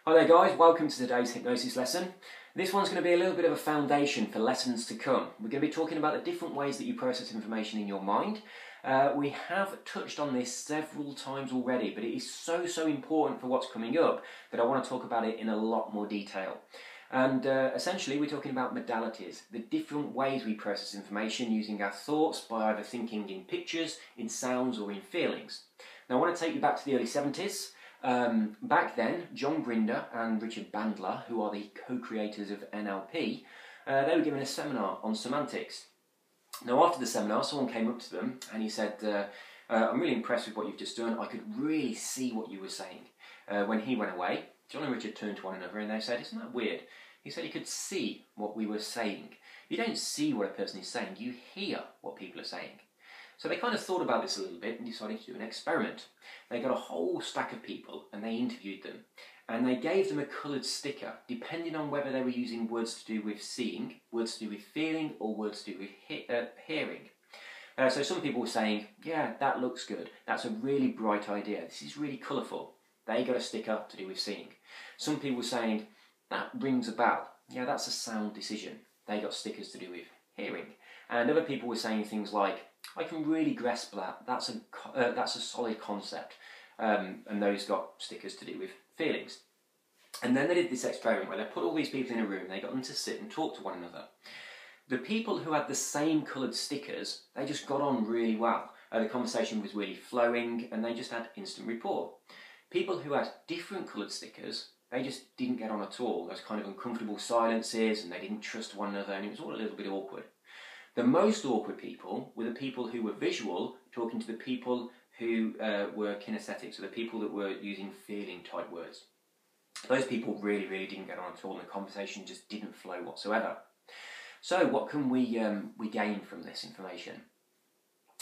Hi there guys, welcome to today's hypnosis lesson. This one's going to be a little bit of a foundation for lessons to come. We're going to be talking about the different ways that you process information in your mind. We have touched on this several times already, but it is so important for what's coming up that I want to talk about it in a lot more detail. And essentially we're talking about modalities, the different ways we process information using our thoughts by either thinking in pictures, in sounds or in feelings. Now I want to take you back to the early 70s. Back then, John Grinder and Richard Bandler, who are the co-creators of NLP, they were given a seminar on semantics. Now after the seminar, someone came up to them and he said, I'm really impressed with what you've just done. I could really see what you were saying. When he went away, John and Richard turned to one another and they said, isn't that weird? He said, you could see what we were saying. You don't see what a person is saying, you hear what people are saying. So they kind of thought about this a little bit and decided to do an experiment. They got a whole stack of people and they interviewed them. And they gave them a coloured sticker, depending on whether they were using words to do with seeing, words to do with feeling, or words to do with hearing. So some people were saying, yeah, that looks good. That's a really bright idea. This is really colourful. They got a sticker to do with seeing. Some people were saying, that rings a bell. Yeah, that's a sound decision. They got stickers to do with hearing. And other people were saying things like, I can really grasp that. That's a solid concept. And those got stickers to do with feelings. And then they did this experiment where they put all these people in a room, they got them to sit and talk to one another. The people who had the same coloured stickers, they just got on really well. The conversation was really flowing and they just had instant rapport. People who had different coloured stickers, they just didn't get on at all. There was kind of uncomfortable silences and they didn't trust one another and it was all a little bit awkward. The most awkward people were the people who were visual, talking to the people who were kinesthetic, so the people that were using feeling type words. Those people really didn't get on at all and the conversation just didn't flow whatsoever. So what can we gain from this information?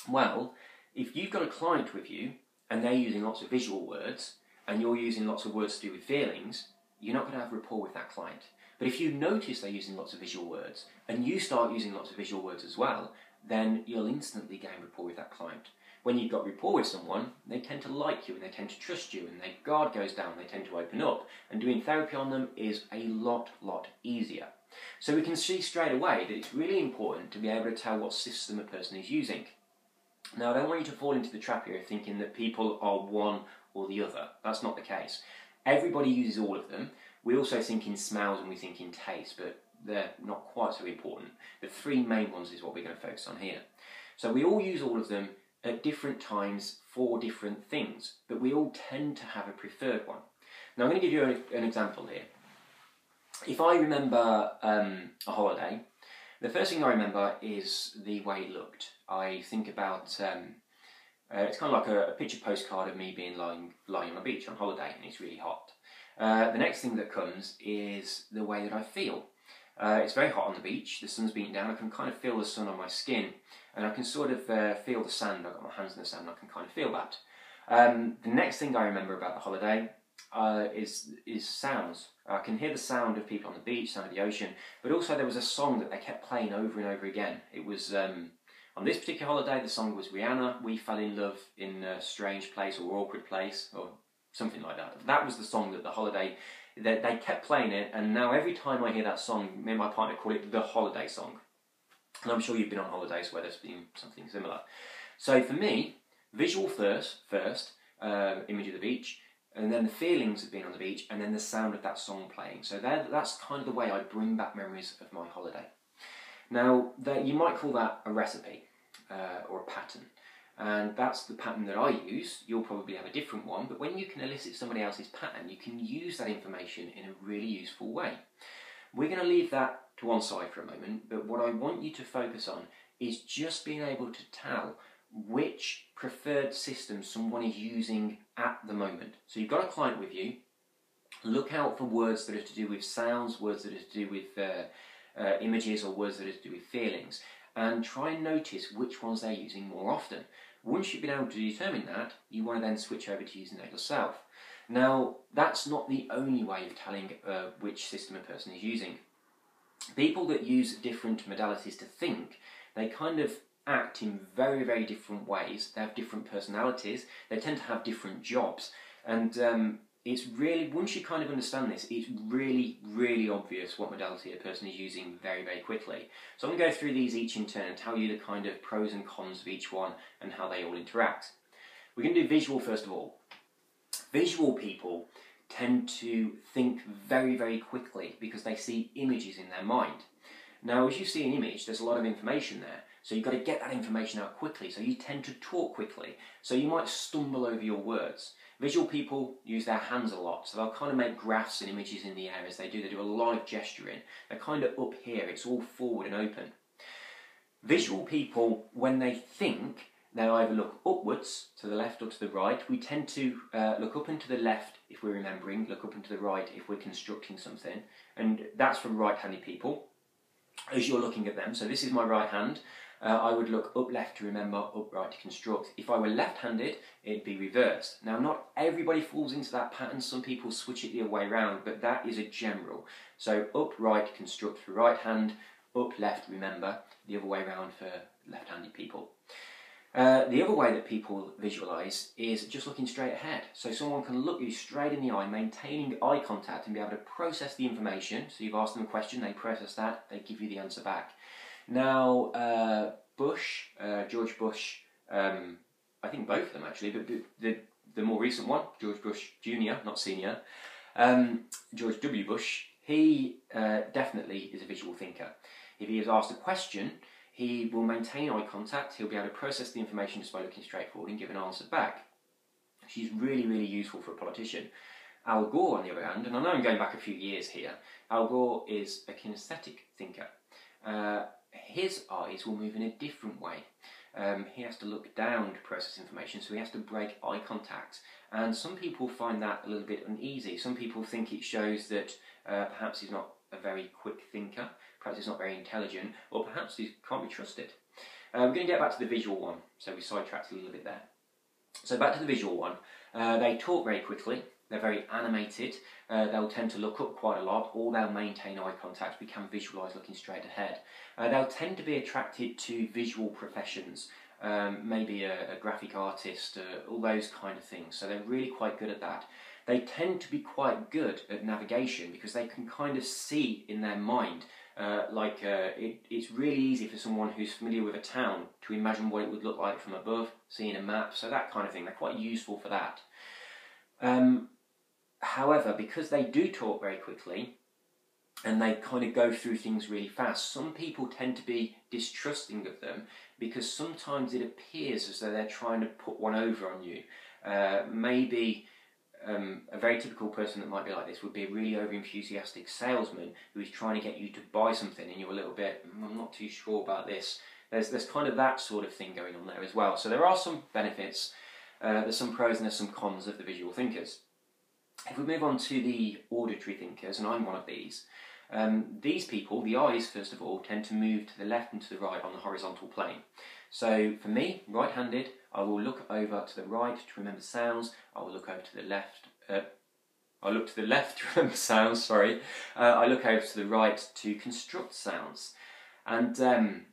Well, if you've got a client with you and they're using lots of visual words and you're using lots of words to do with feelings, you're not going to have rapport with that client. But if you notice they're using lots of visual words and you start using lots of visual words as well, then you'll instantly gain rapport with that client. When you've got rapport with someone, they tend to like you and they tend to trust you and their guard goes down, they tend to open up. And doing therapy on them is a lot easier. So we can see straight away that it's really important to be able to tell what system a person is using. Now I don't want you to fall into the trap here of thinking that people are one or the other. That's not the case. Everybody uses all of them. We also think in smells and we think in taste, but they're not quite so important. The three main ones is what we're going to focus on here. So we all use all of them at different times for different things, but we all tend to have a preferred one. Now I'm going to give you an example here. If I remember a holiday, the first thing I remember is the way it looked. I think about, it's kind of like a picture postcard of me being lying on a beach on holiday and it's really hot. The next thing that comes is the way that I feel. It's very hot on the beach, the sun's beating down, I can kind of feel the sun on my skin and I can sort of feel the sand. I've got my hands in the sand, I can kind of feel that. The next thing I remember about the holiday is sounds. I can hear the sound of people on the beach, sound of the ocean, but also there was a song that they kept playing over and over again. It was, on this particular holiday, the song was Rihanna, We Fell in Love in a Strange Place or Awkward Place, or something like that. That was the song that the holiday, that they kept playing it, and now every time I hear that song, me and my partner call it the holiday song. And I'm sure you've been on holidays where there's been something similar. So for me, visual first, image of the beach, and then the feelings of being on the beach, and then the sound of that song playing. So that's kind of the way I bring back memories of my holiday. Now, you might call that a recipe or a pattern. And that's the pattern that I use. You'll probably have a different one, but when you can elicit somebody else's pattern, you can use that information in a really useful way. We're going to leave that to one side for a moment, but what I want you to focus on is just being able to tell which preferred system someone is using at the moment. So you've got a client with you, look out for words that are to do with sounds, words that are to do with images, or words that are to do with feelings, and try and notice which ones they're using more often. Once you've been able to determine that, you want to then switch over to using that yourself. Now, that's not the only way of telling which system a person is using. People that use different modalities to think, they kind of act in very different ways. They have different personalities, they tend to have different jobs, and it's really, once you kind of understand this, it's really, really obvious what modality a person is using very, very quickly. So I'm going to go through these each in turn and tell you the kind of pros and cons of each one and how they all interact. We're going to do visual first of all. Visual people tend to think very, very quickly because they see images in their mind. Now, as you see an image, there's a lot of information there. So you've got to get that information out quickly. So you tend to talk quickly. So you might stumble over your words. Visual people use their hands a lot. So they'll kind of make graphs and images in the air as they do. They do a lot of gesturing. They're kind of up here. It's all forward and open. Visual people, when they think, they'll either look upwards to the left or to the right. We tend to look up and to the left if we're remembering, look up and to the right if we're constructing something. And that's for right-handed people. As you're looking at them, so this is my right hand, I would look up left to remember, up right to construct. If I were left-handed, it'd be reversed. Now, not everybody falls into that pattern. Some people switch it the other way around, but that is a general. So up right, construct for right hand, up left, remember, the other way around for left-handed people. The other way that people visualise is just looking straight ahead. So someone can look you straight in the eye, maintaining eye contact and be able to process the information. So you've asked them a question, they process that, they give you the answer back. Now, George Bush, I think both of them actually, but the more recent one, George Bush Jr., not Senior, George W. Bush, he definitely is a visual thinker. If he is asked a question, he will maintain eye contact, he'll be able to process the information just by looking straight forward and give an answer back. She's really, really useful for a politician. Al Gore, on the other hand, and I know I'm going back a few years here, Al Gore is a kinesthetic thinker. His eyes will move in a different way. He has to look down to process information, so he has to break eye contact. And some people find that a little bit uneasy. Some people think it shows that perhaps he's not a very quick thinker, perhaps he's not very intelligent, or perhaps he can't be trusted. We're going to get back to the visual one, so we sidetracked a little bit there. So back to the visual one. They talk very quickly, they're very animated, they'll tend to look up quite a lot, or they'll maintain eye contact. We can visualise looking straight ahead. They'll tend to be attracted to visual professions, maybe a graphic artist, all those kind of things, so they're really quite good at that. They tend to be quite good at navigation because they can kind of see in their mind. It's really easy for someone who's familiar with a town to imagine what it would look like from above, seeing a map, so that kind of thing. They're quite useful for that. However, because they do talk very quickly and they kind of go through things really fast, some people tend to be distrusting of them because sometimes it appears as though they're trying to put one over on you. Maybe a very typical person that might be like this would be a really over-enthusiastic salesman who is trying to get you to buy something and you're a little bit, I'm not too sure about this. There's kind of that sort of thing going on there as well. So there are some benefits, there's some pros and there's some cons of the visual thinkers. If we move on to the auditory thinkers, and I'm one of these people, the eyes first of all, tend to move to the left and to the right on the horizontal plane. So for me, right-handed, I will look over to the right to remember sounds. I will look over to the left. I look to the left to remember sounds. Sorry. I look over to the right to construct sounds. And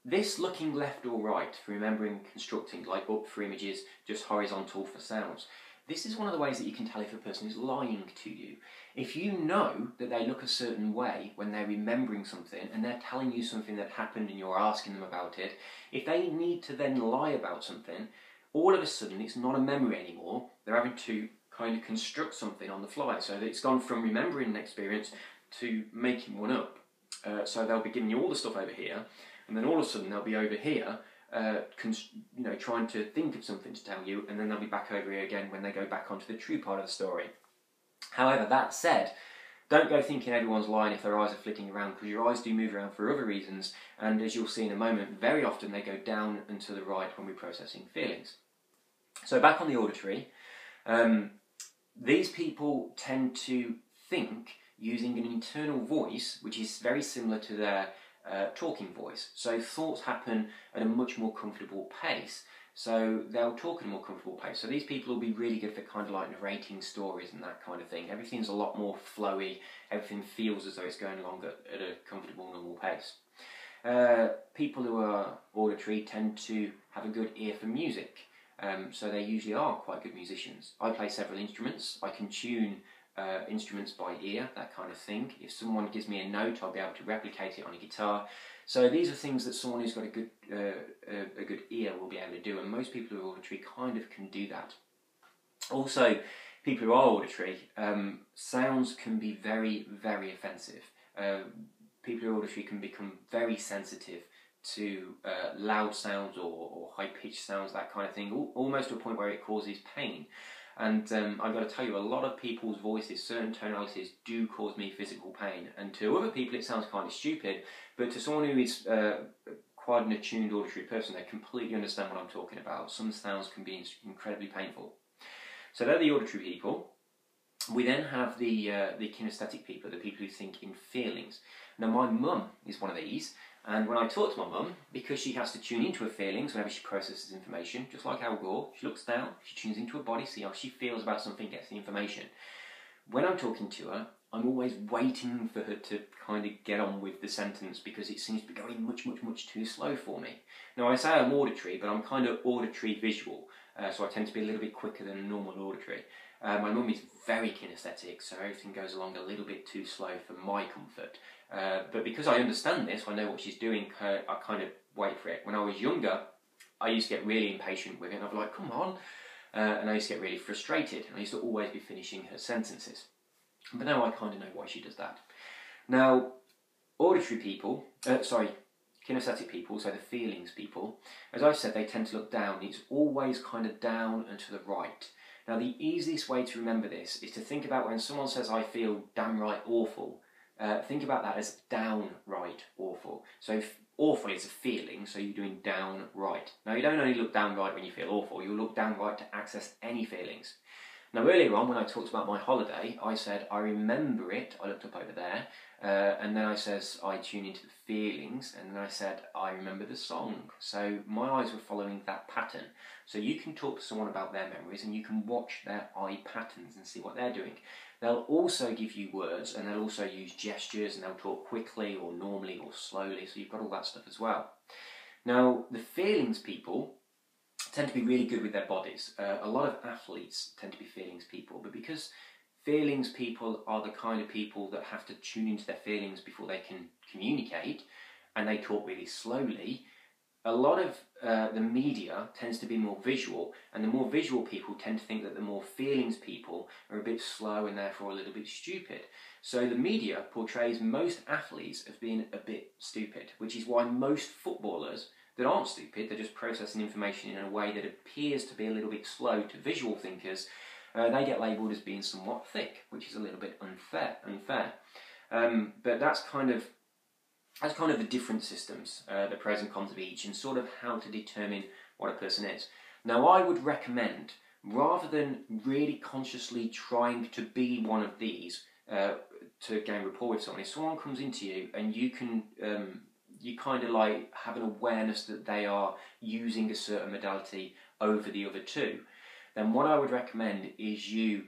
this looking left or right for remembering constructing, like up for images, just horizontal for sounds. This is one of the ways that you can tell if a person is lying to you. If you know that they look a certain way when they're remembering something and they're telling you something that happened and you're asking them about it, if they need to then lie about something, all of a sudden it's not a memory anymore. They're having to kind of construct something on the fly. So that it's gone from remembering an experience to making one up. So they'll be giving you all the stuff over here, and then all of a sudden they'll be over here trying to think of something to tell you, and then they'll be back over here again when they go back onto the true part of the story. However, that said, don't go thinking everyone's lying if their eyes are flicking around, because your eyes do move around for other reasons, and as you'll see in a moment, very often they go down and to the right when we're processing feelings. So back on the auditory, these people tend to think using an internal voice, which is very similar to their talking voice. So thoughts happen at a much more comfortable pace. So they'll talk at a more comfortable pace. So these people will be really good for kind of like narrating stories and that kind of thing. Everything's a lot more flowy. Everything feels as though it's going along at a comfortable, normal pace. People who are auditory tend to have a good ear for music. so they usually are quite good musicians. I play several instruments. I can tune instruments by ear, that kind of thing. If someone gives me a note, I'll be able to replicate it on a guitar. So these are things that someone who's got a good ear will be able to do, and most people who are auditory kind of can do that. Also, people who are auditory, sounds can be very, very offensive. People who are auditory can become very sensitive to loud sounds or high-pitched sounds, that kind of thing, almost to a point where it causes pain. And I've got to tell you, a lot of people's voices, certain tonalities, do cause me physical pain. And to other people it sounds kind of stupid, but to someone who is quite an attuned auditory person, they completely understand what I'm talking about. Some sounds can be incredibly painful. So they're the auditory people. We then have the kinesthetic people, the people who think in feelings. Now my mum is one of these, and when I talk to my mum, because she has to tune into her feelings whenever she processes information, just like Al Gore, she looks down, she tunes into her body, see how she feels about something, gets the information. When I'm talking to her, I'm always waiting for her to kind of get on with the sentence because it seems to be going much, much, much too slow for me. Now I say I'm auditory, but I'm kind of auditory visual, so I tend to be a little bit quicker than a normal auditory. My mum is very kinesthetic, so everything goes along a little bit too slow for my comfort. But because I understand this, I know what she's doing, I kind of wait for it. When I was younger, I used to get really impatient with it, and I'd be like, come on. And I used to get really frustrated, and I used to always be finishing her sentences. But now I kind of know why she does that. Now, auditory people, kinesthetic people, so the feelings people, as I've said, they tend to look down. It's always kind of down and to the right. Now, the easiest way to remember this is to think about when someone says, I feel downright awful, think about that as downright awful. So awful is a feeling, so you're doing downright. Now, you don't only look downright when you feel awful, you look downright to access any feelings. Now, earlier on, when I talked about my holiday, I said, I remember it, I looked up over there, and then I says, I tune into the feelings, and then I said, I remember the song. So my eyes were following that pattern. So you can talk to someone about their memories, and you can watch their eye patterns and see what they're doing. They'll also give you words, and they'll also use gestures, and they'll talk quickly or normally or slowly, so you've got all that stuff as well. Now, the feelings people tend to be really good with their bodies. A lot of athletes tend to be feelings people, but because feelings people are the kind of people that have to tune into their feelings before they can communicate, and they talk really slowly, a lot of the media tends to be more visual, and the more visual people tend to think that the more feelings people are a bit slow and therefore a little bit stupid. So the media portrays most athletes as being a bit stupid, which is why most footballers that aren't stupid, they're just processing information in a way that appears to be a little bit slow to visual thinkers, they get labelled as being somewhat thick, which is a little bit unfair. But that's kind of the different systems, the pros and cons of each, and sort of how to determine what a person is. Now, I would recommend, rather than really consciously trying to be one of these to gain rapport with someone, if someone comes into you and you can you kind of like have an awareness that they are using a certain modality over the other two, then what I would recommend is you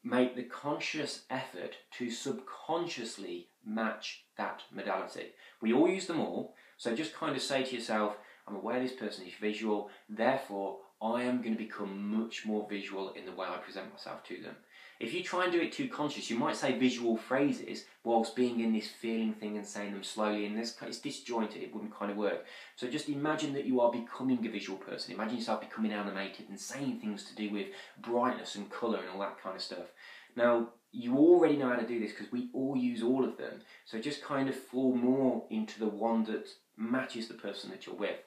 make the conscious effort to subconsciously match that modality. We all use them all, so just kind of say to yourself, I'm aware this person is visual, therefore I am going to become much more visual in the way I present myself to them. If you try and do it too conscious, you might say visual phrases whilst being in this feeling thing and saying them slowly, and it's disjointed, it wouldn't kind of work. So just imagine that you are becoming a visual person. Imagine yourself becoming animated and saying things to do with brightness and colour and all that kind of stuff. Now, you already know how to do this because we all use all of them, so just kind of fall more into the one that matches the person that you're with.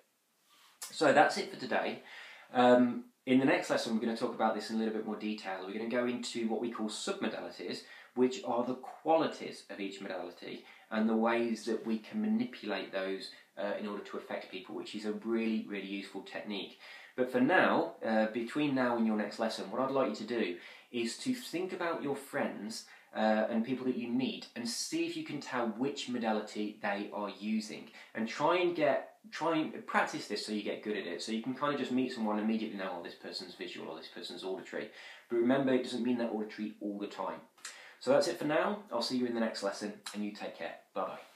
So that's it for today. In the next lesson, we're going to talk about this in a little bit more detail. We're going to go into what we call sub-modalities, which are the qualities of each modality and the ways that we can manipulate those in order to affect people, which is a really, really useful technique. But for now, between now and your next lesson, what I'd like you to do is to think about your friends and people that you meet and see if you can tell which modality they are using, and try and practice this so you get good at it, so you can kind of just meet someone and immediately know, oh, this person's visual or this person's auditory. But remember, it doesn't mean they're auditory all the time. So that's it for now. I'll see you in the next lesson, and you take care. Bye bye.